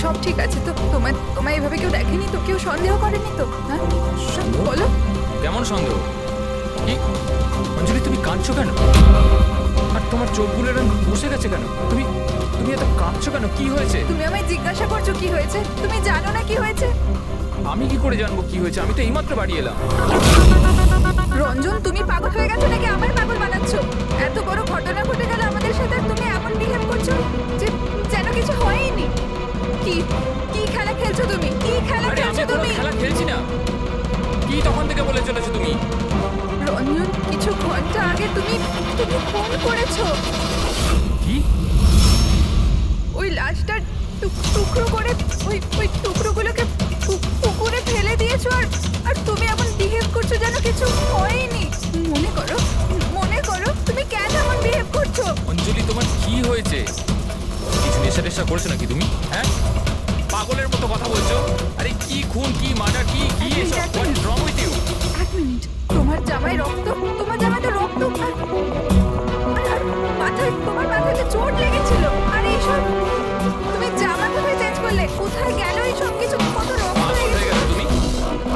সব ঠিক আছে তো? তোমায় এভাবে কেউ দেখেনি তো? কেউ সন্দেহ করেনি তো? হ্যাঁ বলো। কেমন সন্দেহ? কি অঞ্জলি, তুমি কাঁদছো কেন? আর তোমার চোখগুলো রঙ বসে গেছে কেন? তুমি তুমি এত কাঁদছো কেন? কি হয়েছে? তুমি আমায় জিজ্ঞাসা করছো কি হয়েছে? তুমি জানো না কি হয়েছে? আমি কি করে জানবো কি হয়েছে? আমি তো এইমাত্র বাড়ি এলাম। রঞ্জন, তুমি পাগল হয়ে গেছো নাকি আমায় পাগল বানাচ্ছো? এত বড় ঘটনা ঘটে গেল আমাদের সাথে, তুমি এমন বিহেভ করছো যে যেন কিছু হয়নি। কি কি খেলা খেলছো তুমি? কি খেলা আরে আমি খেলছো কোনো তুমি? খেলা খেলছি না। কি তখন থেকে বলে চলেছো তুমি? রঞ্জন, কিছু ঘন্টা আগে তুমি তুমি ফোন করেছো। কি? ওই লাশটার টুকরো করে ওই টুকরোগুলোকে পুকুরে ফেলে দিয়েছো, আর তুমি এমন বিহেভ করছো যেন কিছু হয়নি। মনে করো তুমি কেন এমন বিহেভ করছো? অঞ্জলি, তোমার কি হয়েছে? কিছু নেশা টেশা করছো নাকি তুমি? হ্যাঁ, পাগলের মতো কথা বলছো। আরে কি খুন, কি মার্ডার, কি কি এসব? What is wrong with you? এক মিনিট, তোমার জামায় রক্ত, তোমার জামাতে রক্ত, আর তোমার মাথায় তো চোট লেগেছিল। আর এইসব তুমি জামা কোথায় চেঞ্জ করলে? কোথায় গেল এই সব কিছু? কত রক্ত পাগল লেগেছে। হয়ে গেছো তুমি?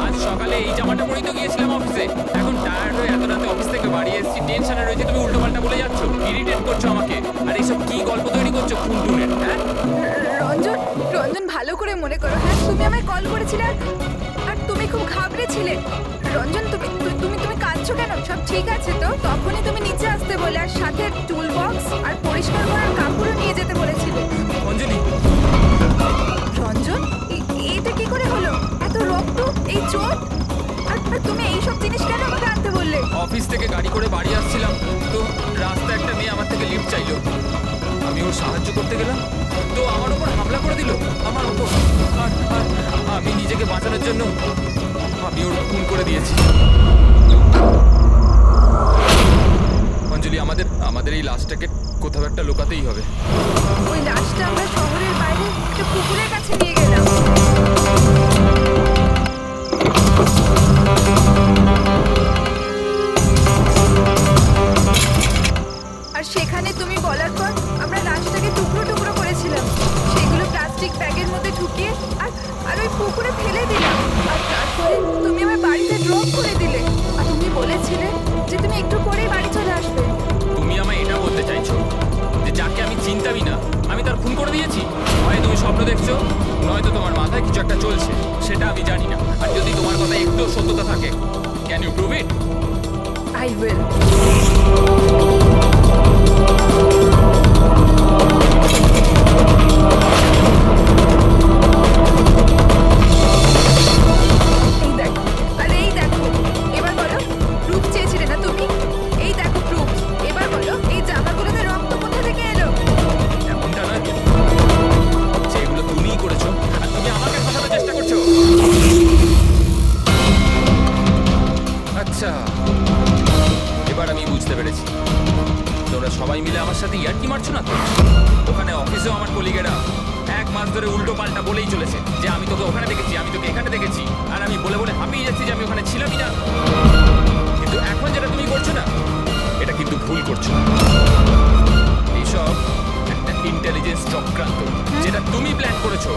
আজ সকালে এই জামাটা পরেই তো গিয়েছিলাম অফিসে। এখন টায়ার্ড হয়ে এত রাতে অফিস থেকে বাড়ি এসেছি, টেনশনে রয়েছে, তুমি উল্টো পাল্টা বলে যাচ্ছ, ইরিটেট করছো আমাকে। আর এইসব কি গল্প তৈরি করছো খুন টুনের? হ্যাঁ, রঞ্জন ভালো করে মনে করো। হ্যাঁ, তুমি আমায় কল করেছিলে আর তুমি খুব ঘাবড়েছিলে। রঞ্জন, তুমি তুমি তুমি কাঁদছো কেন? সব ঠিক আছে তো? তখনই তুমি নিচে আসতে বলে আর সাথে টুল বক্স আর পরিষ্কার করার কাপড়ও নিয়ে যেতে বলেছিলে। অঞ্জলি, রঞ্জন, এটা কি করে হলো? এত রক্ত, এই চোট, আর তুমি এইসব জিনিস কেন আমাকে আনতে বললে? অফিস থেকে গাড়ি করে বাড়ি আসছিলাম তো রাস্তায় একটা মেয়ে আমার থেকে লিফট চাইলো। আমি ওর সাহায্য করতে গেলাম তো আমার উপর হামলা করে দিল, আমার উপর। আর আমি নিজেকে বাঁচানোর জন্য আমি ওর খুন করে দিয়েছি। অঞ্জলি, আমাদের এই লাশটাকে কোথাও একটা লুকাতেই হবে। ওই লাশটা আমরা শহরের বাইরে একটা পুকুরের কাছে নিয়ে গেলাম। আর সেখানে তুমি বলার পর আমরা লাশটাকে টুকরো টুকরো করেছিলাম, সেগুলো প্লাস্টিক ব্যাগের মধ্যে ঢুকিয়ে আর ওই পুকুরে ফেলে দিলাম। আর তারপরে তুমি আমার বাড়িতে ড্রপ করে দিলে, আর তুমি বলেছিলে যে তুমি একটু পরেই বাড়ি চলে আসবে। তুমি আমায় এটা বলতে চাইছো যে যাকে আমি চিনতামই না আমি তার খুন করে দিয়েছি? হয় তুমি স্বপ্ন দেখছো, নয়তো তোমার মাথায় কিছু একটা চলছে, সেটা আমি জানি না। আর যদি তোমার কথা একটু সত্যতা থাকে, can you prove it? I will. এই দেখো, এবার বলো, প্রুফ চেয়েছিলে না তুমি? এই দেখো প্রুফ। এবার বলো, এই জামাগুলোতে রক্ত কোথা থেকে এলো? এমনটা নয় তো যেগুলো তুমিই করেছো, আর তুমি আমাকে ফাঁসাতে চেষ্টা করছো। আচ্ছা, এবার আমি বুঝতে পেরেছি, তোমরা সবাই মিলে আমার সাথে ইয়ার্কি মারছো না তো? ওখানে অফিসেও আমার কলিগেরা 1 মাস ধরে উল্টো পাল্টা বলেই চলেছে যে আমি তোকে ওখানে দেখেছি, আমি তোকে এখানে দেখেছি, আর আমি বলে বলে হাঁপিয়ে যাচ্ছি যে আমি ওখানে ছিলামই না। কিন্তু এখন যেটা তুমি করছো না, এটা কিন্তু ভুল করছো। এইসব একটা ইন্টেলিজেন্স চক্রান্ত, যেটা তুমি প্ল্যান করেছো।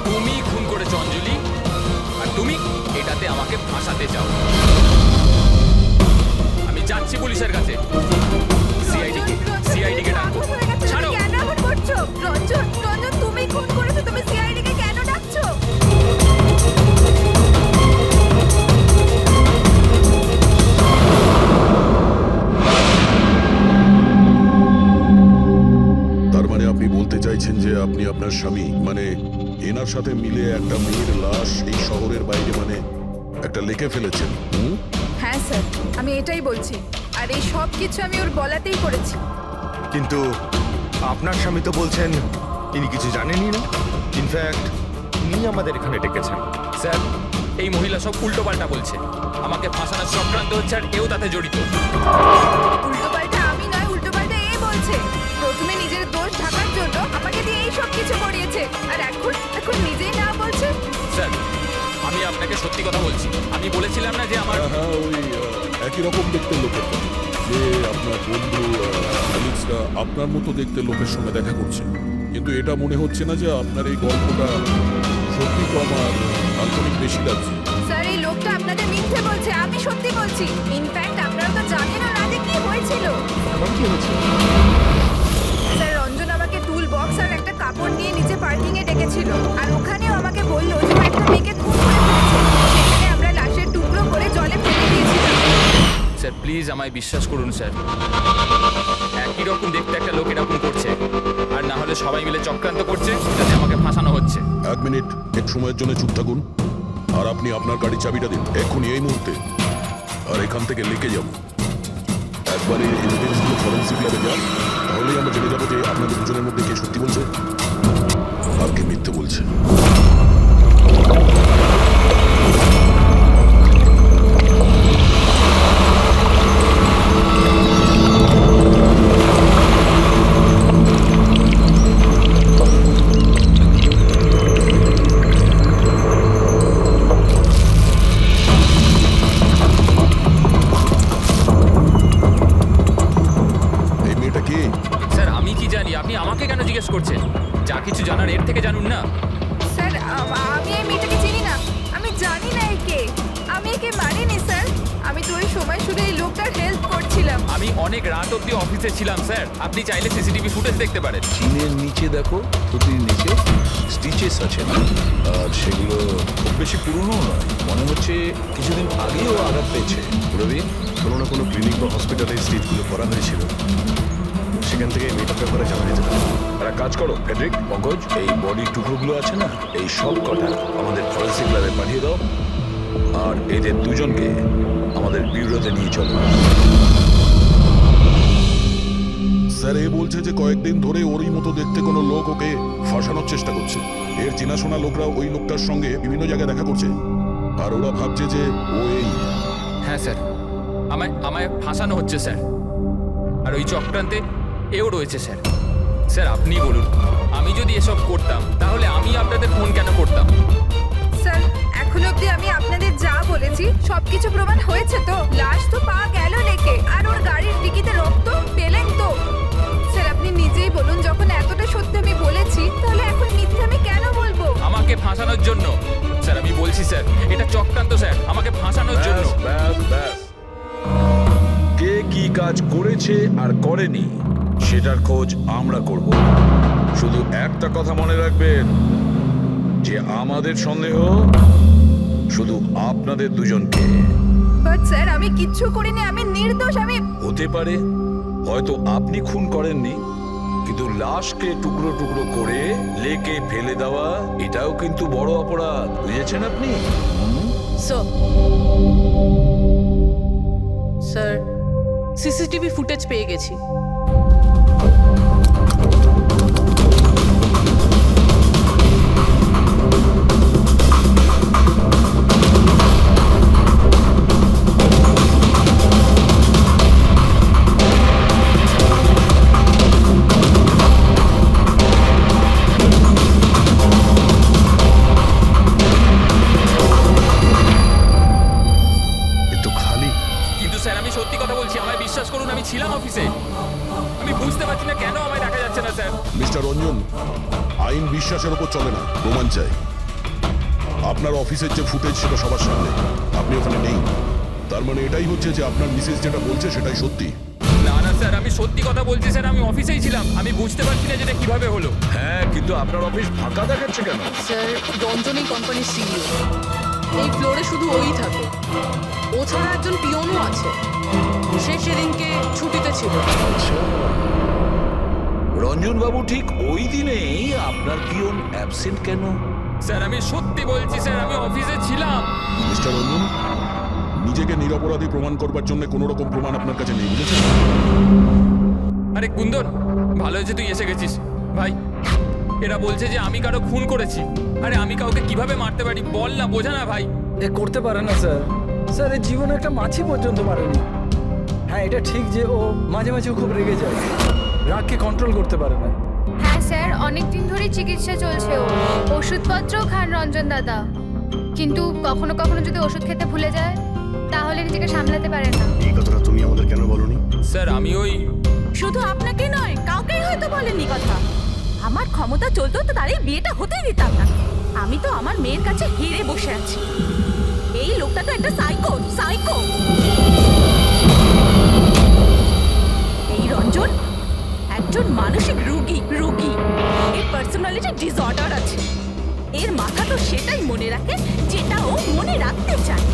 তুমি খুন করেছো অঞ্জলি, আর তুমি এটাতে আমাকে ফাঁসাতে চাও। আমি যাচ্ছি পুলিশের কাছে। সিআইডি কে ডাকো। ছাড়ো। কেন এমন করছো? রঞ্জন, তুমি খুন করেছো, তুমি সিআইডি কে কেন ডাকছো? তার মানে আপনি বলতে চাইছেন যে আপনি আপনার স্বামী মানে এনার সাথে মিলে একটা মেয়ের লাশ এই শহরের বাইরে মানে একটা লেকে ফেলেছেন? হ্যাঁ স্যার, আমি এটাই বলছি। আর এই সব কিছু আমি ওর বলাতেই করেছি। কিন্তু আপনার স্বামী তো বলছেন ইনি কিছু জানেনই না। ইনফ্যাক্ট ইনি আমাদের এখানে ডেকেছেন। স্যার, এই মহিলা সব উল্টো পাল্টা বলছে, আমাকে ফাঁসানোর চক্রান্ত হচ্ছে, আর এও তাতে জড়িত। উল্টোপাল্টা আমি নয়, উল্টোপাল্টা এ বলছে। প্রথমে নিজের দোষ ঢাকার জন্য আমাকে দিয়ে এই সব কিছু করিয়েছে, আর এখন নিজেই না বলছে। স্যার, আমি আপনাকে সত্যি কথা বলছি। আমি বলেছিলাম না যে আমার হ্যাঁ, ওই একই রকম দেখতে লোকের। যে আপনার বন্ধু অ্যালেক্সরা আপনার মতো দেখতে লোকের সঙ্গে দেখা করছে, কিন্তু এটা মনে হচ্ছে না যে আপনার এই গল্পটা সত্যি তো আমার কাল্পনিক বেশি লাগছে। স্যার এই লোকটা আপনাদের মিথ্যে বলছে, আমি সত্যি বলছি। ইনফ্যাক্ট আপনারা তো জানেন না যে কি হয়েছিল। এমন কি হয়েছে? স্যার রঞ্জন আমাকে টুল বক্স আর একটা কাপড় নিয়ে নিচে পার্কিং এ ডেকেছিল, আর ওখানেও আমাকে বললো যে ও একটা মেয়েকে খুন করে ফেলেছে। সেখানে আমরা লাশের টুকরো করে জলে ফেলে দিয়েছিলাম। স্যার প্লিজ আমায় বিশ্বাস করুন স্যার, একই রকম দেখতে একটা লোক এরকম করছে, আর না হলে সবাই মিলে চক্রান্ত করছে যাতে আমাকে ফাঁসানো হচ্ছে। এক মিনিট, এক সময়ের জন্য চুপ থাকুন, আর আপনি আপনার গাড়ির চাবিটা দিন এক্ষুনি, এই মুহূর্তে। আর এখান থেকে লেকে যাব। একবার এই এভিডেন্সগুলো ফরেন্সিক ল্যাবে যান, তাহলেই আমরা জেনে যাবো যে আপনাদের দুজনের মধ্যে কে সত্যি বলছে আর কে মিথ্যে বলছে। এই মেয়েটা কে? স্যার আমি কি জানি, আপনি আমাকে কেন জিজ্ঞেস করছেন? যা কিছু জানার এর থেকে জানুন না। স্যার আমি এই মেয়েটাকে চিনি না, আমি জানি না একে। আমি একে মারিনি স্যার, আমি তো ওই সময় শুধু এই লোকটার হেল্প করছিলাম। আমি অনেক রাত অব্দি অফিসে ছিলাম স্যার, আপনি চাইলে সিসিটিভি ফুটেজ দেখতে পারেন। চিনের নিচে দেখো, থুতির নিচে স্টিচেস আছে না, আর সেগুলো খুব বেশি পুরনো নয়, মনে হচ্ছে কিছুদিন আগেও আঘাত পেয়েছে। রবি, কোনো না কোনো ক্লিনিক বা হসপিটালে স্টিচগুলো করা হয়েছিল, সেখান থেকে মেকআপ ব্যাপারে জানা যেতে পারে। একটা কাজ করো ফেডরিক, পঙ্কজ, এই বডির টুকরোগুলো আছে না, এই সব কটা আমাদের ফরেন্সিক ল্যাবে পাঠিয়ে দাও, আর এদের দুজনকে আমাদের ব্যুরোতে নিয়ে চলো। স্যার এ বলছে যে কয়েকদিন ধরে ওরই মতো দেখতে কোনো লোক ওকে ফাঁসানোর চেষ্টা করছে। এর চেনাশোনা লোকরা ওই লোকটার সঙ্গে বিভিন্ন জায়গায় দেখা করছে, আর ওরা ভাবছে যে ও এই। হ্যাঁ স্যার, আমায় ফাঁসানো হচ্ছে স্যার, আর ওই চক্রান্তে এও রয়েছে স্যার। স্যার আপনি বলুন, আমি যদি এসব করতাম তাহলে আমি আপনাদের ফোন কেন করতাম? স্যার এখন অবধি আমি আপনাদের যা বলেছি সবকিছু প্রমাণ হয়েছে তো। লাশ তো পাওয়া গেল লেকে, আর ওর গাড়ির ডিকিতে রক্ত পেলেন তো। স্যার আপনি নিজেই বলুন, যখন এতটা সত্যি আমি বলেছি তাহলে এখন মিথ্যে আমি কেন বলবো? আমাকে ফাঁসানোর জন্য স্যার, আমি বলছি স্যার এটা চক্রান্ত স্যার, আমাকে ফাঁসানোর জন্য। ব্যাস ব্যাস, কে কি কাজ করেছে আর করেনি সেটার খোঁজ আমরা করব। শুধু একটা কথা মনে রাখবেন যে আমাদের সন্দেহ শুধু আপনাদের দুজনকে। বাট স্যার আমি কিচ্ছু করিনি, আমি নির্দোষ। আমি হতে পারে হয়তো আপনি খুন করেননি, কিন্তু লাশকে টুকরো টুকরো করে লেকে ফেলে দেওয়া এটাও কিন্তু বড় অপরাধ, বুঝেছেন আপনি? স্যার সিসিটিভি ফুটেজ পেয়ে গেছি। একটু খালি। কিন্তু স্যার আমি সত্যি কথা বলছি, আমায় বিশ্বাস করুন, আমি ছিলাম অফিসে। আমি বুঝতে পারছি না কেন আমায় দেখা যাচ্ছে না স্যার। মিস্টার রঞ্জন, আইন বিশ্বাসের উপর চলে না, প্রমাণ চাই। আপনার অফিসের যে ফুটেজ সেটা সবার সামনে, আপনি ওখানে নেই, তার মানে এটাই হচ্ছে যে আপনার মিসেস যেটা বলছে সেটাই সত্যি। না না স্যার, আমি সত্যি কথা বলছি স্যার, আমি অফিসেই ছিলাম। আমি বুঝতে পারছি না যেটা কিভাবে হলো। হ্যাঁ, কিন্তু আপনার অফিস ফাঁকা দেখাচ্ছে কেন? স্যার রঞ্জনী কোম্পানির সিইও, এই ফ্লোরে শুধু ওই থাকে। ও ছাড়া একজন পিয়নও আছে, সে সেদিনকে ছুটিতে ছিল। আচ্ছা, রঞ্জন বাবু ঠিক ওই দিনেই আপনার পিয়ন অ্যাবসেন্ট কেন? স্যার আমি সত্যি বলছি স্যার, আমি অফিসে ছিলাম। মিস্টার রঞ্জন, নিজেকে নিরপরাধী প্রমাণ করবার জন্য কোনো রকম প্রমাণ আপনার কাছে নেই, বুঝেছেন? আরে কুন্দন, ভালো হয়েছে তুই এসে গেছিস ভাই। এরা বলছে যে আমি কারো খুন করেছি। আরে আমি কাউকে কিভাবে মারতে পারি বল না, বোঝা না ভাই। এ করতে পারে না স্যার। স্যার এর জীবনে একটা মাছি পর্যন্ত মারেনি। হ্যাঁ এটা ঠিক যে ও মাঝে মাঝে খুব রেগে যায়, রাগকে কন্ট্রোল করতে পারে না। হ্যাঁ স্যার, অনেক দিন ধরেই চিকিৎসা চলছে ও, ওষুধপত্রও খান রঞ্জন দাদা, কিন্তু কখনো কখনো যদি ওষুধ খেতে ভুলে যায় তাহলে নিজেকে সামলাতে পারে না। এই কথাটা তুমি আমাদের কেন বলনি? স্যার আমি ওই শুধু আপনাকে নয়, কাউকেই হয়তো বলেননি কথা। আমার ক্ষমতা চলতো তো তার এই বিয়েটা হতেই দিতাম না। আমি তো আমার মেয়ের কাছে হেরে বসে আছি। এই লোকটা তো একটা সাইকো সাইকো। এই রঞ্জন একজন মানসিক রোগী। এর পার্সোনালিটি ডিসঅর্ডার আছে। এর মাথা তো সেটাই মনে রাখে যেটা ও মনে রাখতে চায়।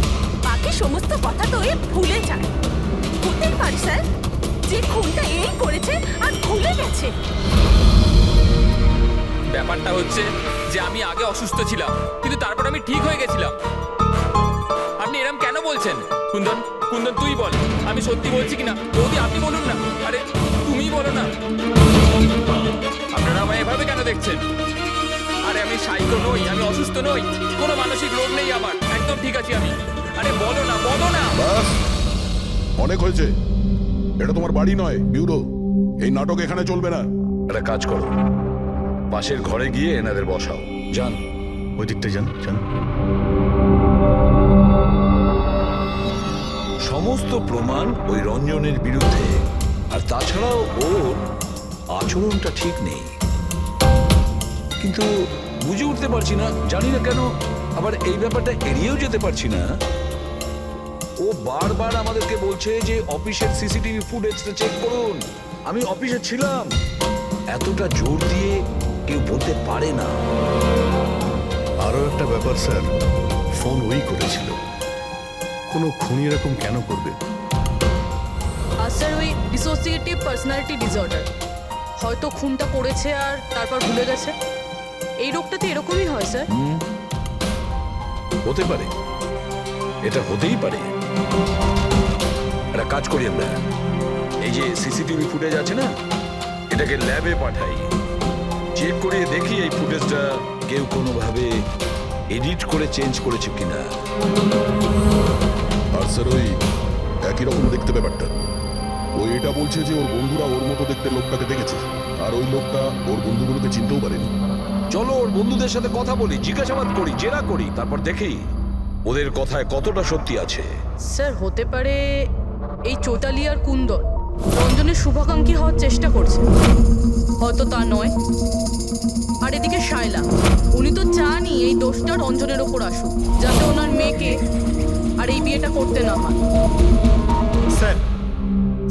বাকি সমস্ত কথা তো এ ভুলে যায়। হতেই পারে স্যার যে খুনটা এই করেছে আর ভুলে গেছে। ব্যাপারটা হচ্ছে যে আমি আগে অসুস্থ ছিলাম, কিন্তু তারপর আমি ঠিক হয়ে গেছিলাম। আপনি এরম কেন বলছেন? কুন্দন কুন্দন তুই বল, আমি সত্যি বলছি কিনা। বৌদি আপনি বলুন না। আরে তুমিই বলো না। আপনারা আমায় এভাবে কেন দেখছেন? আরে আমি সাইকো নই, আমি অসুস্থ নই, কোনো মানসিক রোগ নেই আমার, একদম ঠিক আছি আমি। আরে বলো না, বলো না। বাস, অনেক হয়েছে। এটা তোমার বাড়ি নয়, বিউরো। এই নাটক এখানে চলবে না। একটা কাজ করো, পাশের ঘরে গিয়ে এনাদের বসাও। যান। ওই দিকটা যান যান। সমস্ত প্রমাণ ওই রঞ্জনের বিরুদ্ধে, আর তাছাড়াও ওর আচরণটা ঠিক নেই। কিন্তু বুঝে উঠতে পারছি না, জানি না কেন, আবার এই ব্যাপারটা এড়িয়েও যেতে পারছি না। ও বারবার আমাদেরকে বলছে যে অফিসের সিসিটিভি ফুটেজটা চেক করুন। আমি অফিসে ছিলাম। এতটা জোর দিয়ে কেউ বলতে পারে না। আরও একটা ব্যাপার স্যার, ফোন ওই করেছিল। কোনো খুনি এরকম কেন করবে? আর স্যার ওই ডিসোসিয়েটিভ পার্সোনালিটি ডিসঅর্ডার। হয়তো খুনটা করেছে আর তারপর ভুলে গেছে। এই রোগটা তো এরকমই হয় স্যার। হতে পারে, এটা হতেই পারে। একটা কাজ করি আমরা, এই যে সিসিটিভি ফুটেজ আছে না, এটাকে ল্যাবে পাঠাই, চেক করে দেখি এই ফুটেজটা কেউ কোনোভাবে এডিট করে চেঞ্জ করেছে কিনা। আর স্যার ওই একই রকম দেখতে ব্যাপারটা। ও এটা বলছে যে ওর বন্ধুরা ওর মতো দেখতে লোকটাকে দেখেছে, আর ওই লোকটা ওর বন্ধুগুলোকে চিনতেও পারেনি। চলো ওর বন্ধুদের সাথে কথা বলি, জিজ্ঞাসাবাদ করি, জেরা করি, তারপর দেখি ওদের কথায় কতটা সত্যি আছে। স্যার হতে পারে এই চৈতালি আর কুন্দন রঞ্জনের শুভাকাঙ্ক্ষী হওয়ার চেষ্টা করছে। হয়তো তা নয়। আর এদিকে শায়লা, উনি তো চানই এই দোষটা রঞ্জনের ওপর আসুক, যাতে ওনার মেয়েকে আর এই বিয়েটা করতে না হয়। স্যার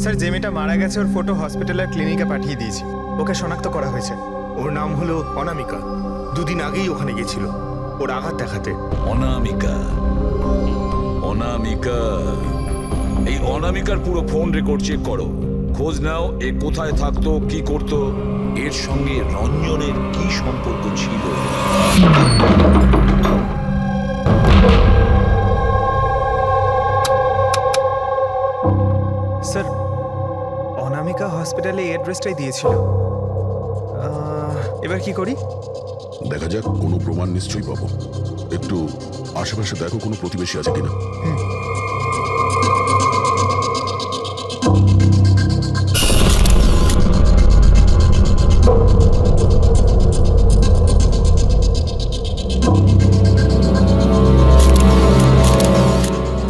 স্যার যে মেয়েটা মারা গেছে ওর ফটো হসপিটালের ক্লিনিকে পাঠিয়ে দিয়েছি। ওকে শনাক্ত করা হয়েছে। ওর নাম হলো অনামিকা। দুদিন আগেই ওখানে গেছিল ওর আঘাত দেখাতে। অনামিকা, অনামিকা, এই অনামিকার পুরো ফোন রেকর্ড চেক করো, খোঁজ নাও এ কোথায় থাকতো, কি করতো, এর সঙ্গে রঞ্জনের কি সম্পর্ক ছিল। স্যার অনামিকা হসপিটালে এই অ্যাড্রেসটাই দিয়েছিল। এবার কি করি? দেখা যাক, কোনো প্রমাণ নিশ্চয়ই পাবো। একটু আশেপাশে দেখো কোনো প্রতিবেশী আছে কিনা।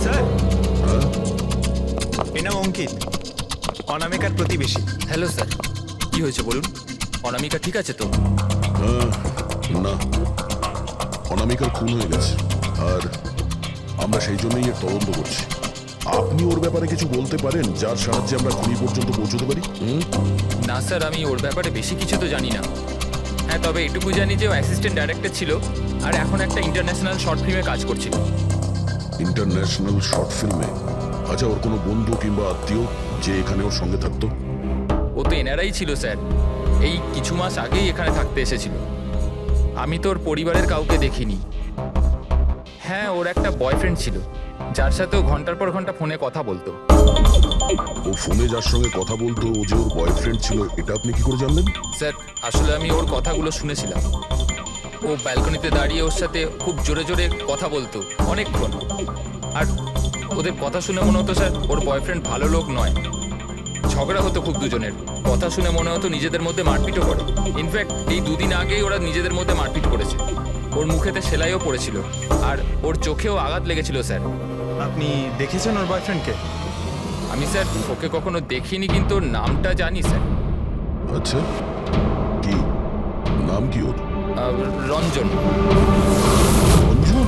স্যার এ নাম অঙ্কিত, অনামিকার প্রতিবেশী। হ্যালো স্যার, কি হয়েছে বলুন? অনামিকা ঠিক আছে তো? না, অনামিকার খুন হয়ে গেছে, আর আমরা সেই জন্যই এর তদন্ত করছি। আপনি ওর ব্যাপারে কিছু বলতে পারেন যার সাহায্যে আমরা খুনি পর্যন্ত পৌঁছতে পারি? না স্যার, আমি ওর ব্যাপারে বেশি কিছু তো জানি না। হ্যাঁ, তবে এটুকু জানি যে ও অ্যাসিস্ট্যান্ট ডাইরেক্টর ছিল আর এখন একটা ইন্টারন্যাশনাল শর্ট ফিল্মে কাজ করছিল। ইন্টারন্যাশনাল শর্ট ফিল্মে? আচ্ছা, ওর কোনো বন্ধু কিংবা আত্মীয় যে এখানে ওর সঙ্গে থাকতো? ও তো এনারাই ছিল স্যার, এই কিছু মাস আগেই এখানে থাকতে এসেছিল। আমি তো ওর পরিবারের কাউকে দেখিনি। হ্যাঁ, ওর একটা বয়ফ্রেন্ড ছিল যার সাথে ও ঘন্টার পর ঘন্টা ফোনে কথা বলতো। ও ফোনে যার সঙ্গে কথা বলতো ও যে ওর বয়ফ্রেন্ড ছিল, এটা আপনি কি করে জানলেন? স্যার আসলে আমি ওর কথাগুলো শুনেছিলাম। ও ব্যালকনিতে দাঁড়িয়ে ওর সাথে খুব জোরে জোরে কথা বলতো অনেকক্ষণ। আর ওদের কথা শুনে মনে হতো স্যার ওর বয়ফ্রেন্ড ভালো লোক নয়। ঝগড়া হতো খুব দুজনের। কথা শুনে মনে হতো নিজেদের মধ্যে মারপিটও করে। ইনফ্যাক্ট এই দুদিন আগেই ওরা নিজেদের মধ্যে মারপিট করেছে। ওর মুখেতে সেলাইও পড়েছিল আর ওর চোখেও আঘাত লেগেছিল স্যার। আপনি দেখেছেন ওর বয়ফ্রেন্ডকে? আমি স্যার ওকে কখনো দেখিনি, কিন্তু ওর নামটা জানি স্যার। আচ্ছা, কি নাম কি ওর? রঞ্জন। রঞ্জন?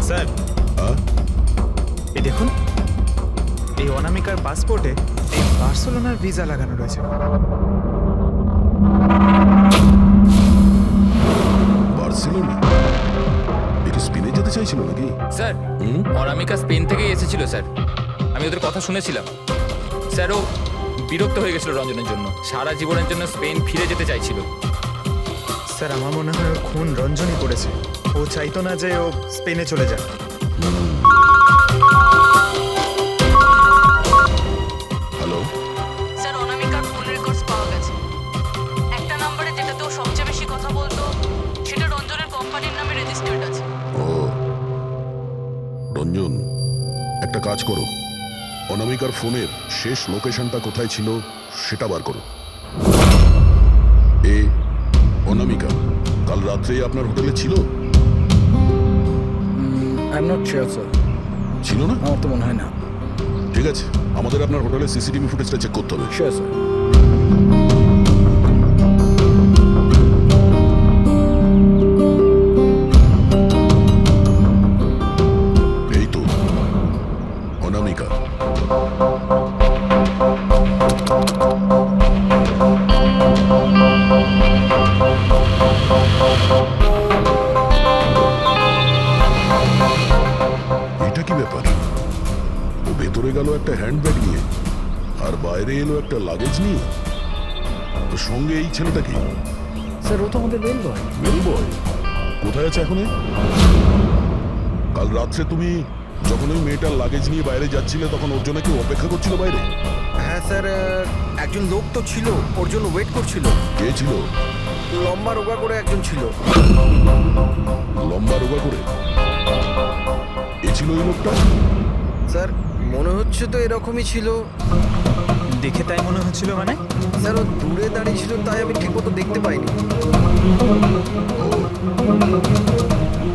স্যার, হ্যাঁ? এই দেখুন, এই অনামিকার পাসপোর্টে এই বার্সেলোনার ভিসা লাগানো রয়েছে। বার্সেলোনা? এটা স্পেনে যেতে চাইছিল নাকি? স্যার হুম? অনামিকা স্পেন থেকেই এসেছিল স্যার, আমি ওদের কথা শুনেছিলাম। স্যার ও বিরক্ত হয়ে গেছিল রঞ্জনের জন্য, সারা জীবনের জন্য স্পেন ফিরে যেতে চাইছিল। স্যার, আমার মনে হয় ওর খুন রঞ্জনই করেছে। ও চাইতো না যে ও স্পেনে চলে যায়। হ্যালো? স্যার অনামিকার ফোন রেকর্ডস পাওয়া গেছে। একটা নম্বরে যেটাতে ও সবচেয়ে বেশি কথা বলতো সেটা রঞ্জনের কোম্পানির নামে রেজিস্টার্ড আছে। ও রঞ্জন, একটা কাজ করো, অনামিকার ফোনের শেষ লোকেশনটা কোথায় ছিল সেটা বার করো। এ অনামিকা কাল রাত্রে আপনার হোটেলে ছিল? I am not sure sir, ছিল না? আমার তো মনে হয় না। ঠিক আছে, আমাদের আপনার হোটেলের সিসিটিভি ফুটেজটা চেক করতে হবে। Sure sir. এই তো অনামিকা। এটা কি ব্যাপার? ও ভেতরে গেল একটা হ্যান্ডব্যাগ নিয়ে, আর বাইরে এলো একটা লাগেজ নিয়ে। তো সঙ্গে এই ছেলেটা কি? স্যার ও তো আমাদের মেল বয়। মেল বয়? কোথায় আছে এখন এ? কাল রাত্রে তুমি যখন ওই মেয়েটার লাগেজ নিয়ে বাইরে যাচ্ছিলে তখন ওর জন্য কেউ অপেক্ষা করছিল বাইরে? হ্যাঁ স্যার, একজন লোক তো ছিল, ওর জন্য ওয়েট করছিল। কে ছিল? লম্বা রোগা করে একজন ছিল। লম্বা রোগা করে? এ ছিল ওই লোকটা? স্যার মনে হচ্ছে তো এরকমই ছিল। দেখে তাই মনে হচ্ছিল মানে? স্যার ও দূরে দাঁড়িয়ে ছিল, তাই আমি ঠিকমতো দেখতে পাইনি।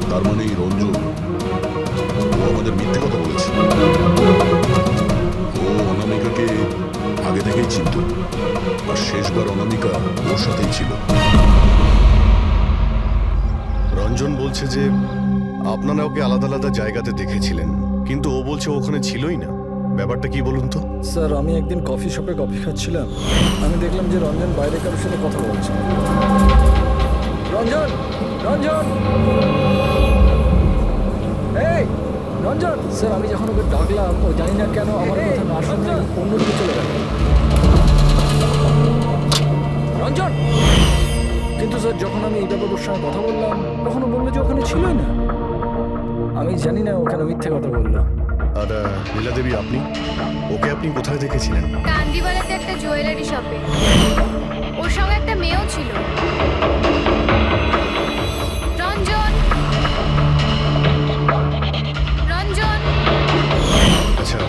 তার মানে এই রঞ্জন, ও আমাদের মিথ্যে কথা বলেছে। ও অনামিকাকে আগে থেকেই চিনত, আর শেষবার অনামিকা ওর সাথেই ছিল। রঞ্জন বলছে যে আপনারা ওকে আলাদা আলাদা জায়গাতে দেখেছিলেন, কিন্তু ও বলছে ও ওখানে ছিলই না। ব্যাপারটা কি বলুন তো? স্যার আমি একদিন কফি শপে কফি খাচ্ছিলাম, আমি দেখলাম যে রঞ্জন বাইরে কারোর সাথে কথা বলছে। রঞ্জন, রঞ্জন, এই রঞ্জন! স্যার আমি যখন ওকে ডাকলাম ও জানি না কেন আমার কথা না শুনে অন্যদিকে চলে গেল। রঞ্জন! কিন্তু স্যার যখন আমি এই ব্যাপারে ওর সঙ্গে কথা বললাম তখন ও বললো যে ওখানে ছিলই না। আমি জানি না ওখানে মিথ্যে কথা বললো। আর নীলা দেবী, ওকে আপনি কোথায় দেখেছিলেন? কান্দিওয়ালাতে একটা জুয়েলারি শপে। ওর সঙ্গে একটা মেয়েও ছিল। রঞ্জন, রঞ্জন। আচ্ছা,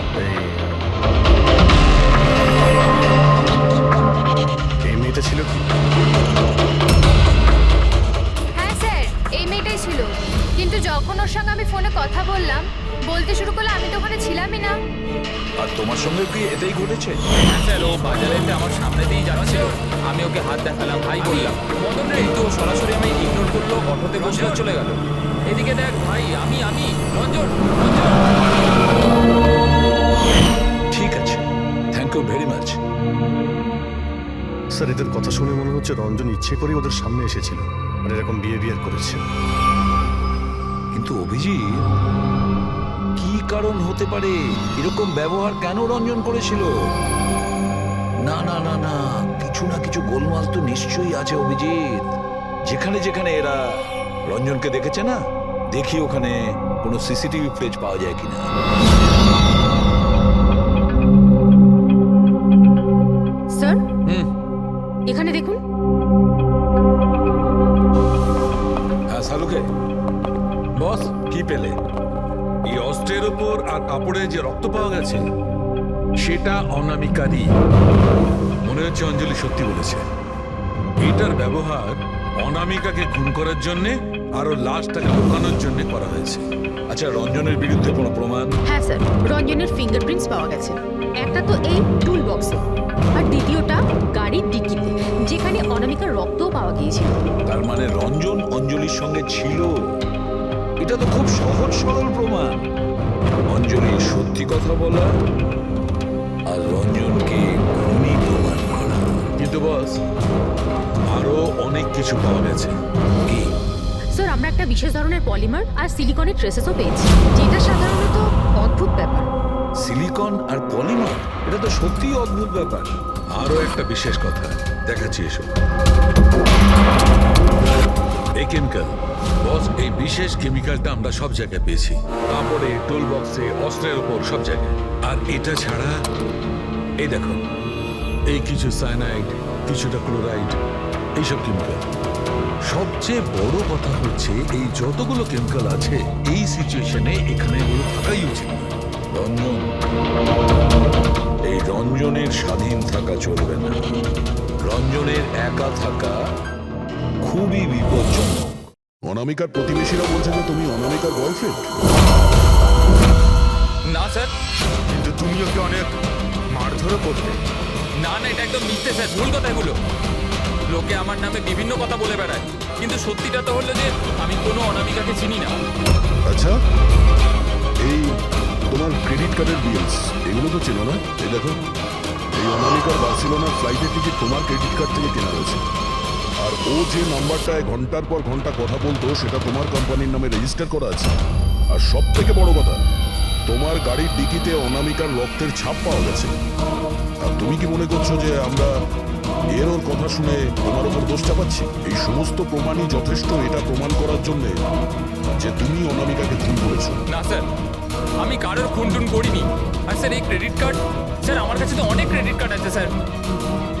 এই মেয়েটা ছিল কি? হ্যাঁ স্যার, এই মেয়েটাই ছিল। কিন্তু যখন ওর সঙ্গে আমি ফোনে কথা বললাম, বলতে শুরু করলো আমি তো ওখানে ছিলামই না। আর তোমার সঙ্গে কি এটাই ঘটেছে? হ্যাঁ স্যার, ও বাজারেতে আমার সামনে দিয়েই যাচ্ছে, আমি ওকে হাত দেখালাম, ভাই বললাম, কিন্তু ও সরাসরি আমি ইগনোর করলো, অটোতে বসলে চলে গেল। এদিকে দেখ ভাই, আমি রঞ্জন, রঞ্জন। ঠিক আছে, thank you very much. Sir, এদের কথা শুনে মনে হচ্ছে রঞ্জন ইচ্ছে করে ওদের সামনে এসেছিল আর এরকম বিহেভিয়ার করেছে। কিন্তু অভিজিৎ, কি কারণ হতে পারে? এরকম ব্যবহার কেন রঞ্জন করেছিল? না না না না, কিছু না কিছু গোলমাল তো নিশ্চয়ই আছে অভিজিৎ। যেখানে যেখানে এরা রঞ্জনকে দেখেছে না, দেখি ওখানে কোনো সিসিটিভি ফুটেজ পাওয়া যায় কিনা। স্যার, এখানে দেখুন। হ্যাঁ সালুকে বস, কি পেলে? এই অস্ত্রের ওপর আর কাপড়ে যে রক্ত পাওয়া গেছে সেটা অনামিকারই। মনে হচ্ছে অঞ্জলি সত্যি বলেছে। এটার ব্যবহার অনামিকাকে খুন করার জন্যে আরো লাশটাকে লুকানোর জন্য করা হয়েছে। আচ্ছা, রঞ্জনের বিরুদ্ধে কোনো প্রমাণ? হ্যাঁ স্যার, রঞ্জনের ফিঙ্গারপ্রিন্টস পাওয়া গেছে। একটা তো এই টুল বক্সে, আর দ্বিতীয়টা গাড়ির ডিকিতে, যেখানে অনামিকার রক্তও পাওয়া গিয়েছিল। তার মানে রঞ্জন অঞ্জলির সঙ্গে ছিল। এটা তো খুব সহজ সরল প্রমাণ। অঞ্জলি সত্যি কথা বলা আর রঞ্জনকে খুনি প্রমাণ করা। কিন্তু বস, আরো অনেক কিছু পাওয়া গেছে। কি? স্যার, আমরা একটা বিশেষ ধরনের পলিমার আর সিলিকনের ট্রেসেসও পেয়েছি, যেটা সাধারণত অদ্ভুত ব্যাপার। সিলিকন আর পলিমার, এটা তো সত্যিই অদ্ভুত ব্যাপার। আরো একটা বিশেষ কথা দেখাচ্ছি, এসো। এই কেমিক্যাল, বস, এই বিশেষ কেমিক্যালটা আমরা সব জায়গায় পেয়েছি। কাপড়ে, টুল বক্সে, অস্ত্রের ওপর, সব জায়গায়। আর এটা ছাড়া এই দেখো, এই কিছু সায়ানাইড, কিছুটা ক্লোরাইড, এইসব কেমিক্যাল। সবচেয়ে বড় কথা হচ্ছে এই যতগুলো কেমিক্যাল আছে, এই সিচুয়েশনে এখানে এগুলো থাকাই উচিত না। রঞ্জন, এই রঞ্জনের স্বাধীন থাকা চলবে না। রঞ্জনের একা থাকা খুবই বিপজ্জনক। অনামিকার প্রতিবেশীরা বলছে যে তুমি অনামিকার বয়ফ্রেন্ড। না স্যার, কিন্তু তুমি ওকে অনেক মারধরও করতে। না না, এটা একদম মিথ্যে স্যার, ভুল কথা এগুলো। লোকে আমার নামে বিভিন্ন কথা বলে বেড়ায়, কিন্তু সত্যিটা তো হলো যে আমি কোনো অনামিকাকে চিনি না। আচ্ছা, এই তোমার ক্রেডিট কার্ডের বিলস এগুলো তো চেনো না? এই দেখো, এই অনামিকার বার্সেলোনার ফ্লাইটের টিকিট তোমার ক্রেডিট কার্ড থেকে কেনা হয়েছে। আর ও যে নাম্বারটায় ঘন্টার পর ঘন্টা কথা বলতো সেটা তোমার কোম্পানির নামে রেজিস্টার করা আছে। আর সব থেকে বড় কথা, তোমার গাড়ির ডিকিতে অনামিকার রক্তের ছাপ পাওয়া গেছে। আর তুমি কি মনে করছো যে আমরা এর ওর কথা শুনে তোমার ওপর দোষ চাপাচ্ছি? এই সমস্ত প্রমাণই যথেষ্ট এটা প্রমাণ করার জন্য যে তুমি অনামিকাকে খুন করেছো। না স্যার, আমি কারোর খুন টুন করিনি। আর স্যার, এই ক্রেডিট কার্ড, স্যার আমার কাছে তো অনেক ক্রেডিট কার্ড আছে স্যার।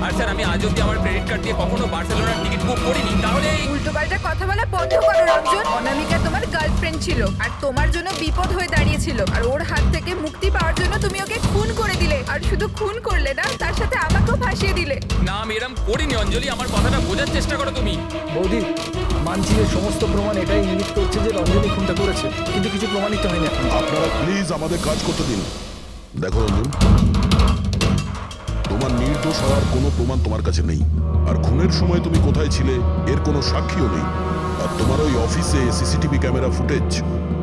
আর স্যার, আমি আজ অব্দি আমার ক্রেডিট কার্ড দিয়ে কখনো বার্সেলোনার টিকিট বুক করিনি। তাহলে উল্টোপাল্টা কথা বলা বন্ধ করো রঞ্জন। অনামিকা তোমার গার্লফ্রেন্ড ছিল আর তোমার জন্য বিপদ হয়ে দাঁড়িয়েছিল, আর ওর হাত থেকে মুক্তি পাওয়ার জন্য তুমি ওকে খুন করে দিলে। আর শুধু খুন করলে না, তার সাথে আমাকেও ফাঁসিয়ে দিলে। না, আমি এরম করিনি অঞ্জলি, আমার কথাটা বোঝার চেষ্টা করো তুমি। বৌদি, মানছি যে সমস্ত প্রমাণ এটাই ইঙ্গিত করছে যে রঞ্জনী খুনটা করেছে, কিন্তু কিছু প্রমাণিত হয়নি এখন। আপনারা প্লিজ আমাদের কাজ করতে দিন। দেখো রঞ্জন, তোমার নির্দোষ হওয়ার কোনো প্রমাণ তোমার কাছে নেই। আর খুনের সময় তুমি কোথায় ছিলে এর কোনো সাক্ষীও নেই। আর তোমার ওই অফিসে সিসিটিভি ক্যামেরা ফুটেজ,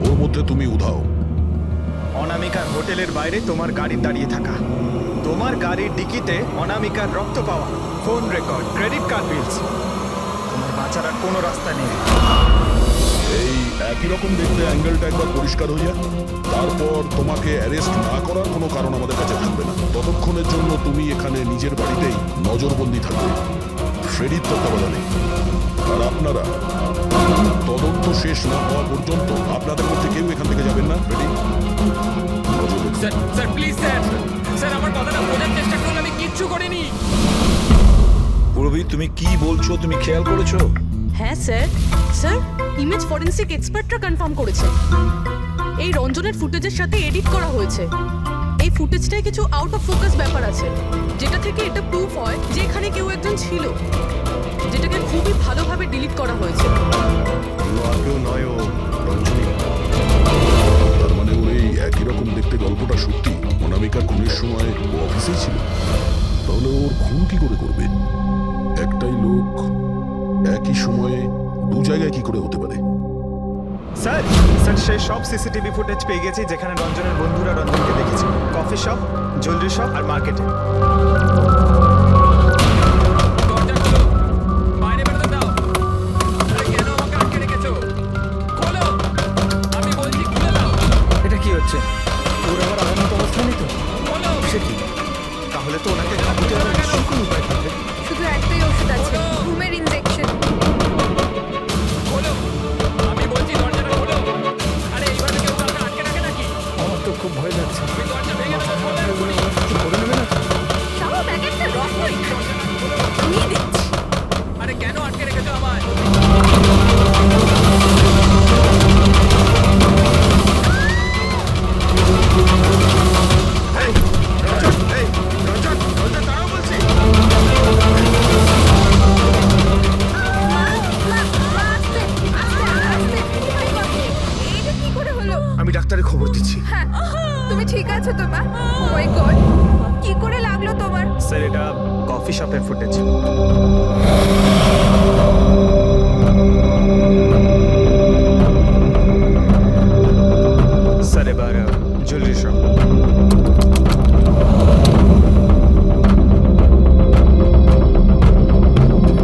ওর মধ্যে তুমি উধাও। অনামিকার হোটেলের বাইরে তোমার গাড়ি দাঁড়িয়ে থাকা, তোমার গাড়ির ডিকিতে অনামিকার রক্ত পাওয়া, ফোন রেকর্ড, ক্রেডিট কার্ড বিলস। তোমার বাঁচার আর কোনো রাস্তা নেই। এই একই রকম দেখতে অ্যাঙ্গেলটা একবার পরিষ্কার হয়ে যাক, তারপর তোমাকে অ্যারেস্ট না করার কোনো কারণ আমাদের কাছে থাকবে না। ততক্ষণের জন্য তুমি এখানে নিজের বাড়িতেই নজরবন্দি থাকবে, ফ্রেডির তত্ত্বাবধানে। আর আপনারা তদন্ত শেষ না হওয়া পর্যন্ত আপনাদের মধ্যে কেউ এখান থেকে যাবেন না। ফ্রেডি, নজর রেখো। Sir, sir please sir, sir আমার কথাটা বোঝার চেষ্টা করুন, আমি কিচ্ছু করিনি। পুরবি, তুমি কি বলছো তুমি খেয়াল করেছো? হ্যাঁ স্যার, স্যার ইমেজ ফরেন্সিক এক্সপার্টরা কনফার্ম করেছে এই রঞ্জনের ফুটেজের সাথে এডিট করা হয়েছে। এই ফুটেজটায় কিছু আউট অফ ফোকাস ব্যাপার আছে, যেটা থেকে এটা প্রুফ হয় যে এখানে কেউ একজন ছিল, যেটাকে খুবই ভালোভাবে ডিলিট করা হয়েছে। আর কেউ নয়, ও রঞ্জনী। তার মানে ওর এই একই রকম দেখতে গল্পটা সত্যি। অনামিকা খুনের সময় ও অফিসেই ছিল, তাহলে ওর খুন কি করে করবে? একটাই লোক একই সময়ে দু জায়গায় কি করে হতে পারে? স্যার, স্যার সেই সব সিসিটিভি ফুটেজ পেয়ে গেছি যেখানে রঞ্জনের বন্ধুরা রঞ্জনকে দেখেছে। কফি শপ, জুয়েলারি শপ আর মার্কেটে। দরজা খোলো, বাইরে বেরোতে দাও। আরে কেন আমাকে আটকে রেখেছো? খোলো, আমি বলছি খুলে দাও। এটা কি হচ্ছে? ওর আবার আগের মতো অবস্থা নেই তো? খোলো। সে কি? তাহলে তো ওনাকে ঘাবড়ে যাওয়ার নিশ্চয়ই কোনো উপায় থাকবে। শুধু একটাই ওষুধ আছে, ঘুমের ইনজেকশন। খোলো, আমি বলছি দরজাটা খোলো। আরে এইভাবে কেউ কাউকে আটকে রাখে নাকি? আমার তো খুব ভয় লাগছে। তুমি দরজা ভেঙে দাও, খোলো। কিছু করে নেবে না তো? সারা প্যাকেটটা রক্ত নিয়ে দিচ্ছি। আরে কেন আটকে রেখেছো আমায়? রঞ্জন, দাঁড়াও বলছি। এটা কফি শপের ফুটেজ। স্যার এবার জুয়েলারি শপ।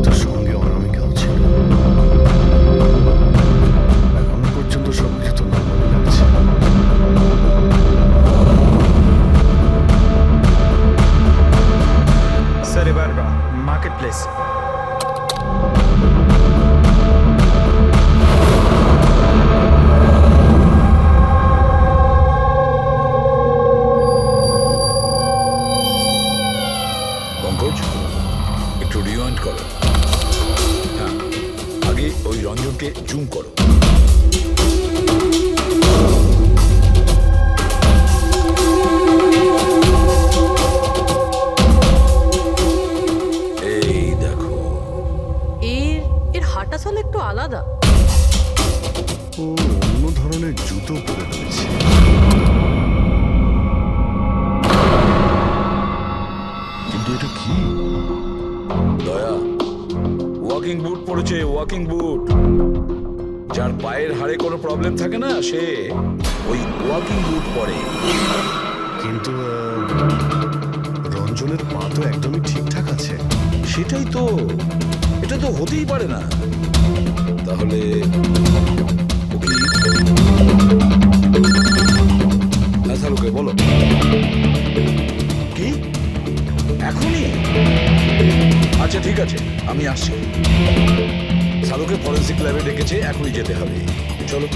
তোর সঙ্গে অনামিকাও ছিল। এখনো পর্যন্ত সবকিছু তো নর্মাল লাগছে। স্যার এবার মার্কেট প্লেস। পঙ্কজ একটু রিওয়াইন্ড করো। হ্যাঁ, আগে ওই রঞ্জনকে জুম করো। এই দেখো, এর হাঁটা চল একটু আলাদা। ও অন্য ধরনের জুতো পরে রয়েছে। কিন্তু এটা কি? দয়া ওয়াকিং বুট পরেছে, ওয়াকিং বুট। যার পায়ের হাড়ে কোনো প্রবলেম থাকে না, সে ওই ওয়াকিং বুট পরে। কিন্তু রঞ্জনের পা তো একদমই ঠিকঠাক আছে। সেটাই তো, এটা তো হতেই পারে না। তাহলে ও কি? লোকে বলো কি এখনই? আচ্ছা ঠিক আছে, আমি আসছি। সালুকে ফরেন্সিক ল্যাবে ডেকেছে, এখনই যেতে হবে। চলো।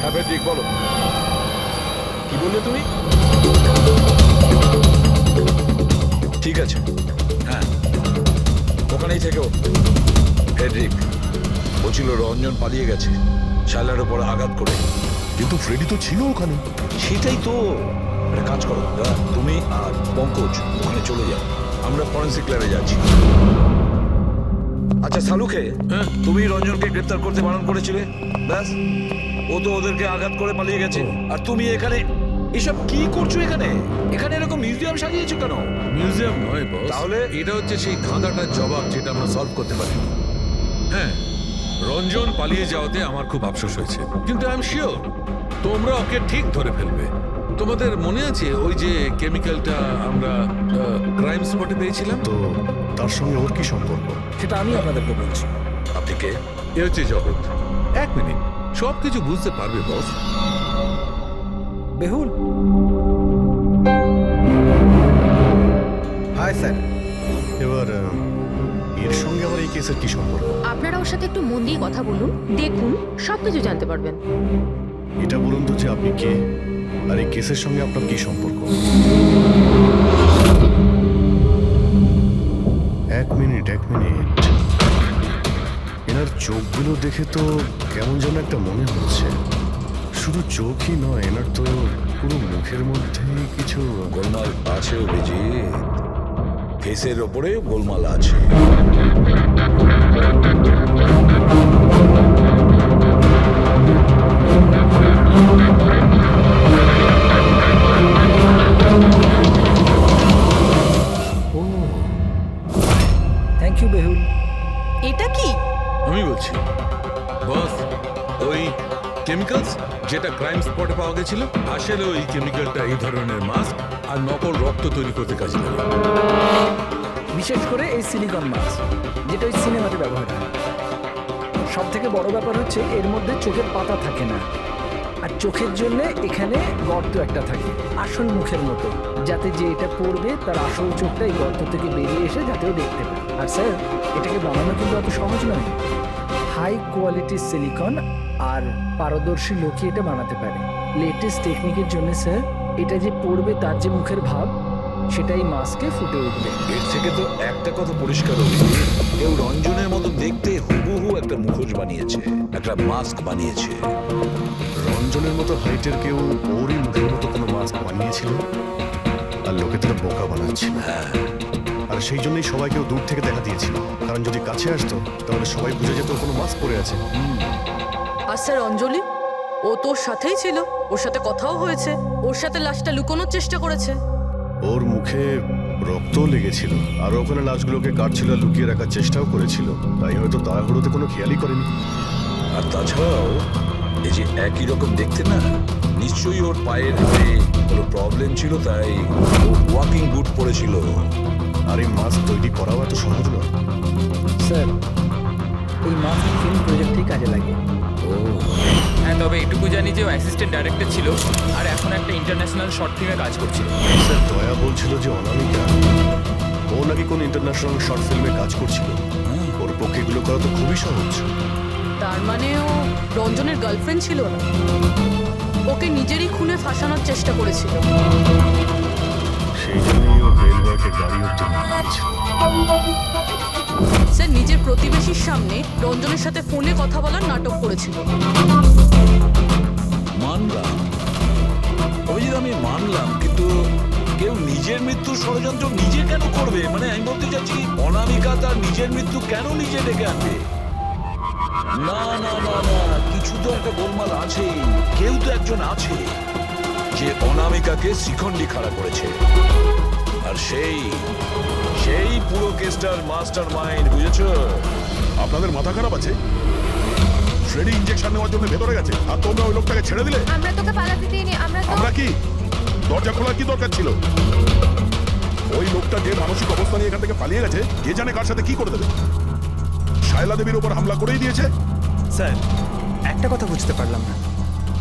হ্যাঁ ঠিক, বলো কি বললে তুমি? ঠিক আছে, হ্যাঁ ওখানেই থেকো। ফ্রেডরিক বলছিল রঞ্জন পালিয়ে গেছে শালার উপর আঘাত করে। কিন্তু ফ্রেডি তো ছিল ওখানে। সেটাই তো। একটা কাজ করো, তুমি আর পঙ্কজ ওখানে চলে যাও, আমরা ফরেন্সিক ল্যাবে যাচ্ছি। আচ্ছা সালুকে, তুমি রঞ্জনকে গ্রেফতার করতে বারণ করেছিলে, ব্যাস ও তো ওদেরকে আঘাত করে পালিয়ে গেছে। আর তুমি এখানে এসব কি করছো? এখানে এখানে এরকম মিউজিয়াম সাজিয়েছো কেন? মিউজিয়াম নয় বস, তাহলে? এটা হচ্ছে সেই ধাঁধাটার জবাব যেটা আমরা সলভ করতে পারি। হ্যাঁ, রঞ্জন পালিয়ে যাওয়াতে আমার খুব আফসোস হয়েছে, কিন্তু আই এম শিওর তোমরা ওকে ঠিক ধরে ফেলবে। তোমাদের মনে আছে ওই যে কেমিক্যালটা আমরা ক্রাইম স্পটে পেয়েছিলাম? তো তার সঙ্গে ওর কি সম্পর্ক? সেটা আমি আপনাদেরকে বলছি। আপনি কে? এ হচ্ছে জগৎ। এক মিনিট, সব কিছু বুঝতে পারবে বস। বেহুল, হাই স্যার। এবার এর সঙ্গে আবার এই কেসের কি সম্পর্ক? আপনারা ওর সাথে একটু মন দিয়ে কথা বলুন, দেখুন সবকিছু জানতে পারবেন। এটা বলুন তো যে আপনি কে, আর এই কেসের সঙ্গে আপনার কি সম্পর্ক? এক মিনিট। এনার চোখগুলো দেখে তো কেমন যেন একটা মনে হচ্ছে। শুধু চোখই নয়, এনার তো পুরো মুখের মধ্যে কিছু গোলমাল আছে অভিজিৎ, কেসের ওপরে গোলমাল আছে। Thank you Behul. এটা কি? আমি বলছি বস, ওই কেমিক্যালস যেটা ক্রাইম স্পটে পাওয়া গেছিল, আসলে ওই কেমিক্যালটা এই ধরনের মাস্ক আর নকল রক্ত তৈরি করতে কাজে লাগে। বিশেষ করে এই সিলিকন মাস্ক, যেটা ওই সিনেমাতে ব্যবহার হয়। সব থেকে বড় ব্যাপার হচ্ছে এর মধ্যে চোখের পাতা থাকে না, আর চোখের জন্য এখানে গর্ত একটা থাকে আসল মুখের মতো, যাতে যে এটা পড়বে তার আসল চোখটা এই গর্ত থেকে বেরিয়ে এসে যাতেও দেখতে পায়। আর স্যার, এটাকে বানানো কিন্তু অত সহজ নয়। হাই কোয়ালিটির সিলিকন আর পারদর্শী লোকই এটা বানাতে পারে। লেটেস্ট টেকনিকের জন্য স্যার, এটা যে পড়বে তার যে মুখের ভাব, সেটাই মাস্কে ফুটে উঠবে। এর থেকে তো একটা কথা পরিষ্কার অভিজিৎ, কেউ রঞ্জনের মতো দেখতে হুবহু একটা মুখোশ বানিয়েছে, একটা মাস্ক বানিয়েছে। রঞ্জনের মতো হাইটের কেউ ওরই মুখের মতো কোনো মাস্ক বানিয়েছিল, আর লোকে তারা বোকা বানাচ্ছিল। হ্যাঁ, আর সেই জন্যই সবাইকেও দূর থেকে দেখা দিয়েছিল, কারণ যদি কাছে আসতো তাহলে সবাই বুঝে যেত ওর কোনো মাস্ক পরে আছে। আর স্যার অঞ্জলি, ও তোর সাথেই ছিল, ওর সাথে কথাও হয়েছে, ওর সাথে লাশটা লুকোনোর চেষ্টা করেছে। ওর মুখে রক্তও লেগেছিল আর ওখানে লাশগুলোকে কাটছিল আর লুকিয়ে রাখার চেষ্টাও করেছিল, তাই হয়তো তাড়াহুড়োতে কোনো খেয়ালই করেনি। আর তাছাড়াও এই যে একই রকম দেখতে না, নিশ্চয়ই ওর পায়ের হাতে কোনো প্রবলেম ছিল, তাই ও ওয়াকিং বুট পরেছিল। আর এই মাস্ক তৈরি করাও এত সহজ নয়। স্যার এই মাস্ক ফিল্ম প্রজেক্টেই কাজে লাগে। হ্যাঁ, তবে এটুকু জানি যে ও অ্যাসিস্ট্যান্ট ডাইরেক্টর ছিল আর এখন একটা ইন্টারন্যাশনাল শর্ট ফিল্মে কাজ করছিল। স্যার দয়া বলছিল যে অনামিকা ও নাকি কোন ইন্টারন্যাশনাল শর্ট ফিল্মে কাজ করছিল। ওর পক্ষে এগুলো করা তো খুবই সহজ। তার মানে ও রঞ্জনের গার্লফ্রেন্ড ছিল না, ওকে নিজেরই খুনে ফাঁসানোর চেষ্টা করেছিল। সেই জন্যই ও রেলওয়েকে গাড়ি অব্দি নিয়ে গিয়েছিল। স্যার নিজের প্রতিবেশীর সামনে রঞ্জনের সাথে ফোনে কথা বলার নাটক করেছিল। মানলাম, অভিজিৎ, আমি মানলাম, কিন্তু কেউ নিজের মৃত্যুর ষড়যন্ত্র নিজে কেন করবে? মানে আমি বলতে চাচ্ছি, অনামিকা তার নিজের মৃত্যু কেন নিজে ডেকে আনবে? না না না না, কিছু তো একটা গোলমাল আছে। কেউ তো একজন আছে যে অনামিকাকে শিখণ্ডি খাড়া করেছে, আর সেই পুরো কেসটার মাস্টার মাইন্ড, বুঝেছো? আপনাদের মাথা খারাপ আছে? ফ্রেডি ইঞ্জেকশন নেওয়ার জন্য ভেতরে গেছে আর তোমরা ওই লোকটাকে ছেড়ে দিলে। আমরা তোকে পালাতে দিইনি, আমরা কি দরজা খোলার কি দরকার ছিল? ওই লোকটা যে মানসিক অবস্থা নিয়ে এখান থেকে পালিয়ে গেছে, কে জানে কার সাথে কি করে দেবে। শায়লা দেবীর উপর হামলা করেই দিয়েছে। স্যার একটা কথা বুঝতে পারলাম না,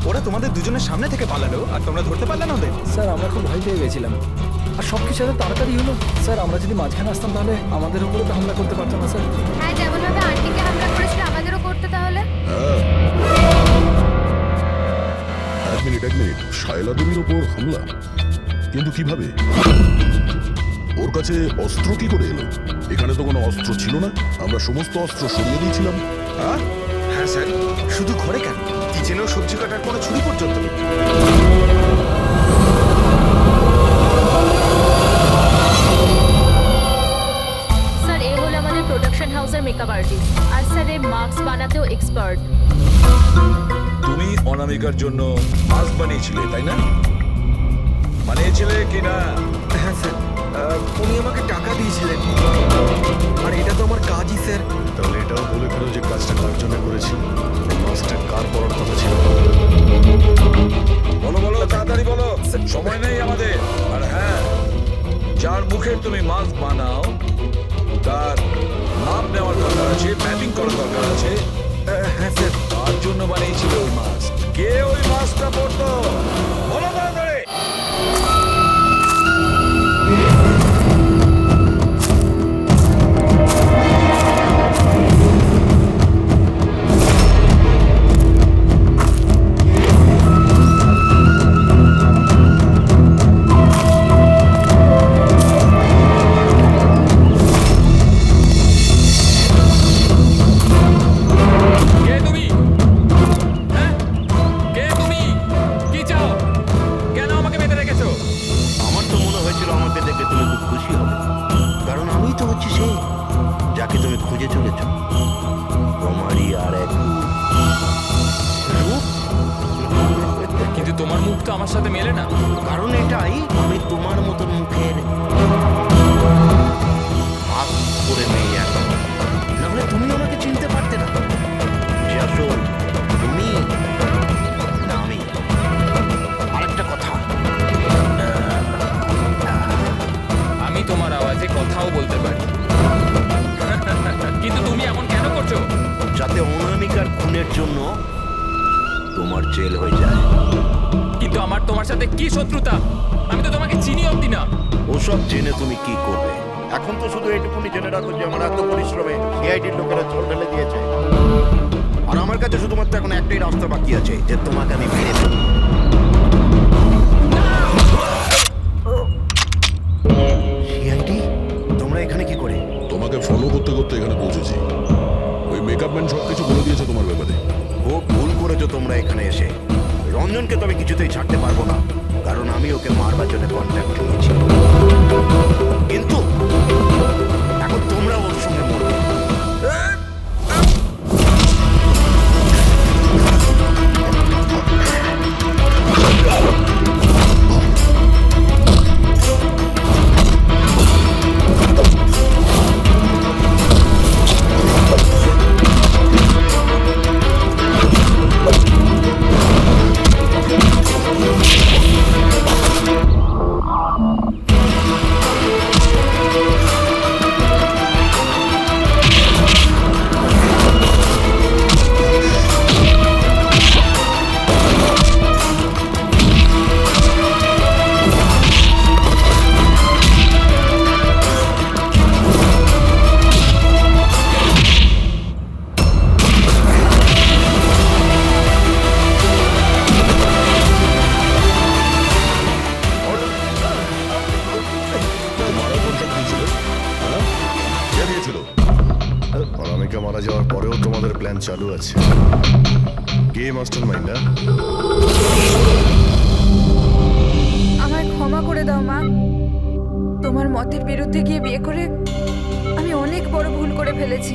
ওরা তোমাদের দুজনের সামনে থেকে পালালো আর তোমরা ধরতে পারলে না ওদের? স্যার আমরা খুব ভয় পেয়ে গেছিলাম আর সব কিছু এত তাড়াতাড়ি হলো। স্যার আমরা যদি মাঝখানে আসতাম তাহলে আমাদের উপরে তো হামলা করতে পারতাম না স্যার। হ্যাঁ, যেমন ভাবে আন্টিকে হামলা করেছিল আমাদেরও করতে তাহলে। এক মিনিট শায়লা দেবীর উপর হামলা, কিন্তু কিভাবে? ওর কাছে অস্ত্র কি করে এলো? এখানে তো কোনো অস্ত্র ছিল না, আমরা সমস্ত অস্ত্র সরিয়ে দিয়েছিলাম। হ্যাঁ হ্যাঁ স্যার, শুধু ঘরে কেন, কিচেনেও সবজি কাটার কোনো ছুরি পর্যন্ত নেই। স্যার এ হলো আমাদের প্রোডাকশন হাউসের মেকআপ আর্টিস্ট, আর স্যার এ মাস্ক বানাতেও এক্সপার্ট। তুমি অনামিকার জন্য মাস্ক বানিয়েছিলে, তাই না? বানিয়েছিলে কিনা? হ্যাঁ স্যার, উনি আমাকে টাকা দিয়েছিলেন আর এটা তো আমার কাজই স্যার। তাহলে এটাও বলে ফেলো যে কাজটা কার জন্য করেছিল, মাস্কটা কার পরার কথা ছিল। বলো বলো, তাড়াতাড়ি বলো, সময় নেই আমাদের। আর হ্যাঁ, যার মুখের তুমি মাস্ক বানাও তার মাপ নেওয়ার দরকার আছে, ম্যাপিং করার দরকার আছে। হ্যাঁ স্যার। তার জন্য বানিয়েছিল ওই মাস্ক। কে ওই মাস্কটা পরতো? বলো তাড়াতাড়ি। কে তুমি? হ্যাঁ, কে তুমি? কি চাও? কেন আমাকে বেঁধে রেখেছো? আমার তো মনে হয়েছিল আমাকে দেখে তুমি খুব খুশি হবে, কারণ আমি তো হচ্ছি সেই যাকে তুমি খুঁজে চলেছ। তোমারই আর এক রূপ। কিন্তু তোমার মুখ তো আমার সাথে মেলে না। কারণ এটাই, আমি তোমার মতন মুখের হাত করে নেই এখন, নাহলে তুমি আমাকে চিনতে পারতে না। যে আসল তুমি না আমি। আরেকটা কথা, আমি তোমার আওয়াজে কথাও বলতে পারি। কিন্তু তুমি এমন কেন করছো? যাতে অনামিকার খুনের জন্য তোমার জেল হয়ে যায়। কিন্তু আমার তোমার সাথে কি শত্রুতা? আমি তো তোমাকে চিনি অব্দি না। ওসব জেনে তুমি কি করবে? এখন তো শুধু এইটুকুনি জেনে রাখো যে আমার এত পরিশ্রমে সিআইডির লোকেরা চোর ঢেলে দিয়েছে, আর আমার কাছে শুধুমাত্র এখন একটাই রাস্তা বাকি আছে, যে তোমাকে আমি মেরে ফেলবো। সিআইডি, তোমরা এখানে কি করে? তোমাকে ফলো করতে করতে এখানে পৌঁছেছি। ওই মেকআপ ম্যান সবকিছু বলে দিয়েছে তোমার ব্যাপারে। খুব ভুল করেছো তোমরা এখানে এসে। রঞ্জনকে তো আমি কিছুতেই ছাড়তে পারবো না, কারণ আমি ওকে মারবার জন্য কন্ট্যাক্ট নিয়েছি। কিন্তু এখন তোমরা ওর সঙ্গে মরবে। মারা যাওয়ার পরেও তোমাদের প্ল্যান চালু আছে। কে মাস্টার মাইন্ড? আমায় ক্ষমা করে দাও মা। তোমার মতের বিরুদ্ধে গিয়ে বিয়ে করে আমি অনেক বড় ভুল করে ফেলেছি।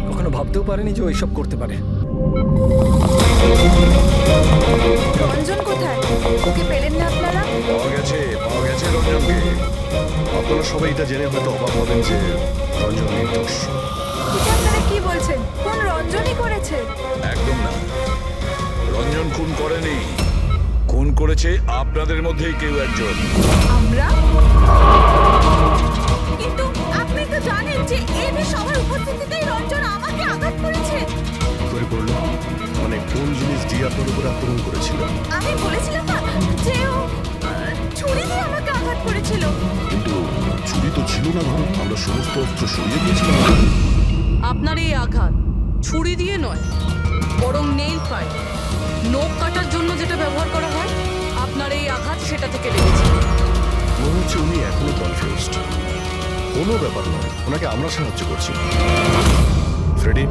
কখনো ভাবতেও পারেনি যে ও এইসব করতে পারে। রঞ্জন কোথায়? ওকে পেলেন না আপনারা? পাওয়া গেছে রঞ্জনকে। আপনারা সবাই এটা জেনে হয়তো অবাক হবেন যে রঞ্জন নির্দোষ। এটা আপনারা কি বলছেন? কোন রঞ্জনই করেছে? একদম না, রঞ্জন খুন করেনি। খুন করেছে আপনাদের মধ্যেই কেউ একজন। আমরা? কিন্তু আপনি তো জানেন যে এদের সবার উপস্থিতিতেই রঞ্জন আমাকে আঘাত করেছে। কি করে করলো? মানে কোন জিনিস দিয়ে আপনার উপর আক্রমণ করেছিল? আমি বলেছিলাম না যে ও ছুরি দিয়ে আমাকে আঘাত করেছিল। কিন্তু ছুরি তো ছিল না ঘরে, আমরা সমস্ত অস্ত্র সরিয়ে দিয়েছিলাম। আপনার এই আঘাত ছুরি দিয়ে নয়, বরং নেইল ফাইল, নখ কাটার জন্য যেটা ব্যবহার করা হয়, আপনার এই আঘাত সেটা থেকে লেগেছে। মনে হচ্ছে উনি এখনো কনফিউজড। কোনো ব্যাপার নয়, ওনাকে আমরা সাহায্য করছি। ফ্রেডি,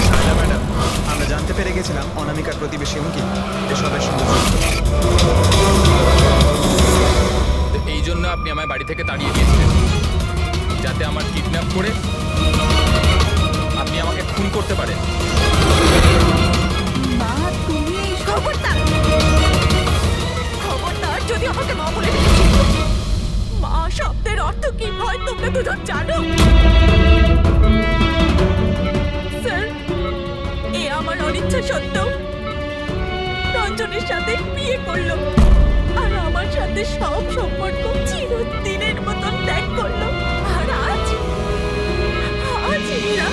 শায়লা ম্যাডাম, আমরা জানতে পেরে গেছিলাম অনামিকার প্রতিবেশী অঙ্কিত এসবের সঙ্গে যুক্ত। তো এই জন্য আপনি আমায় বাড়ি থেকে তাড়িয়ে দিয়েছিলেন, যাতে আমার কিডন্যাপ করে আপনি আমাকে খুন করতে পারেন। মা, তুমি এই খবরদার খবরদার যদি আমাকে মা বলে ডেকেছিস। মা শব্দের অর্থ কি হয় তোমরা দুজন জানো? স্যার, এ আমার অনিচ্ছা সত্ত্বেও রঞ্জনের সাথে বিয়ে করলো আর আমার সাথে সব সম্পর্ক চিরদিনের মতন ত্যাগ করলো। আর আজ এরা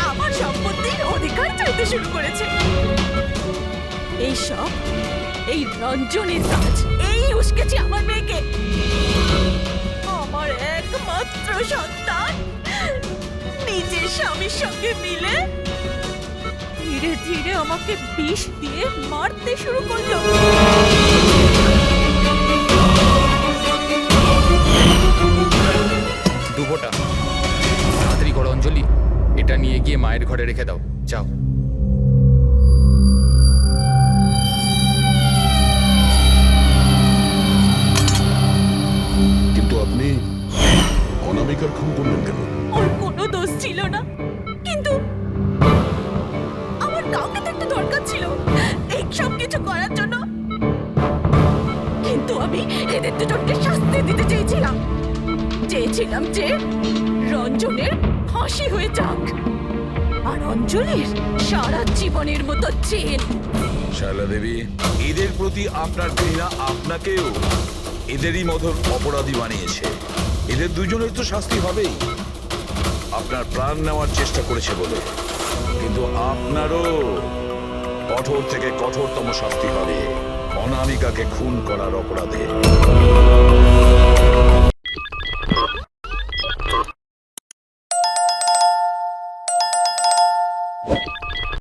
আমার সম্পত্তির অধিকার চাইতে শুরু করেছে। এই রঞ্জনের কাজ। এই উস্কেছে আমার মেয়েকে, আমার একমাত্র সন্তান, নিজের স্বামীর সঙ্গে মিলে ধীরে ধীরে আমাকে বিষ দিয়ে মারতে শুরু করলো। ডুবোটা তাড়াতাড়ি করো অঞ্জলি, এটা নিয়ে গিয়ে মায়ের ঘরে রেখে দাও, যাও। কিন্তু আপনি অনামিকার খুন করলেন কেন? ওর কোনো দোষ ছিল না, কিন্তু আমার কাউকে তো একটা দরকার ছিল এই সব কিছু করার জন্য। কিন্তু আমি এদের দুজনকে শাস্তি দিতে চেয়েছিলাম যে রঞ্জনের ফাঁসি হয়ে যাক আর অঞ্জলির সারা জীবনের মতো জেল। শায়লা দেবী, এদের প্রতি আপনার ঘৃণা আপনাকেও এদেরই মতন অপরাধী বানিয়েছে। এদের দুজনের তো শাস্তি হবেই, আপনার প্রাণ নেওয়ার চেষ্টা করেছে বলে। কিন্তু আপনারও কঠোর থেকে কঠোরতম শাস্তি হবে অনামিকাকে খুন করার অপরাধে।